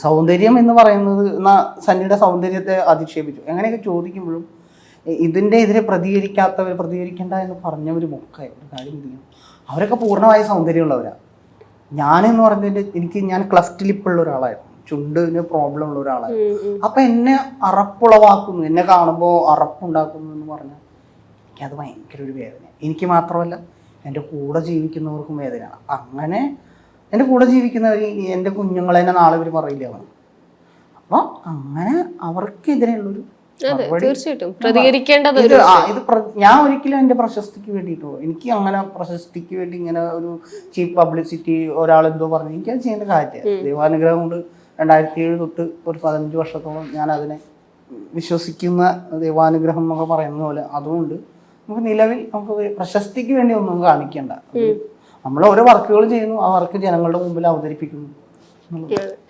സൗന്ദര്യം എന്ന് പറയുന്നത് സണ്ണിയുടെ സൗന്ദര്യത്തെ അധിക്ഷേപിച്ചു എങ്ങനെയൊക്കെ ചോദിക്കുമ്പോഴും ഇതിൻ്റെ എതിരെ പ്രതികരിക്കേണ്ട എന്ന് പറഞ്ഞവരും ഒക്കെ ഒരു കാര്യം ചെയ്യും. അവരൊക്കെ പൂർണ്ണമായ സൗന്ദര്യമുള്ളവരാണ്. ഞാനെന്ന് പറഞ്ഞതിൻ്റെ ഞാൻ ക്ലഫ്റ്റ് ലിപ്പുള്ള ഒരാളായിരുന്നു, ചുണ്ടിന് പ്രോബ്ലം ഉള്ള ഒരാളായിരുന്നു. അപ്പം എന്നെ അറപ്പുളവാക്കുന്നു, എന്നെ കാണുമ്പോൾ അറപ്പുണ്ടാക്കുന്നു എന്ന് പറഞ്ഞാൽ എനിക്കത് ഭയങ്കര ഒരു വേദന. എനിക്ക് മാത്രമല്ല എൻ്റെ കൂടെ ജീവിക്കുന്നവർക്കും വേദനയാണ്. അങ്ങനെ എൻ്റെ കൂടെ ജീവിക്കുന്നവർ എൻ്റെ കുഞ്ഞുങ്ങളെ തന്നെ നാളെ ഇവർ പറയില്ല അവന്. അപ്പം അങ്ങനെ അവർക്കെതിരെയുള്ളൊരു തീർച്ചയായിട്ടും പ്രതികരിക്കേണ്ടത്. ഞാൻ ഒരിക്കലും എൻ്റെ പ്രശസ്തിക്ക് വേണ്ടിയിട്ടോ എനിക്ക് അങ്ങനെ പ്രശസ്തിക്ക് വേണ്ടി ഇങ്ങനെ ഒരു ചീപ്പ് പബ്ലിസിറ്റി ഒരാളെന്തോ പറഞ്ഞു എനിക്കത് ചെയ്യേണ്ട കാര്യമാണ്. ദൈവാനുഗ്രഹം കൊണ്ട് 2007 തൊട്ട് ഒരു 15 വർഷത്തോളം ഞാൻ അതിനെ വിശ്വസിക്കുന്ന ദൈവാനുഗ്രഹം എന്നൊക്കെ പറയുന്ന പോലെ. അതുകൊണ്ട് നമുക്ക് നിലവിൽ നമുക്ക് പ്രശസ്തിക്ക് വേണ്ടി ഒന്നും കാണിക്കണ്ട. നമ്മൾ ഓരോ വർക്കുകൾ ചെയ്യുന്നു, ആ വർക്ക് ജനങ്ങളുടെ മുമ്പിൽ അവതരിപ്പിക്കുന്നു.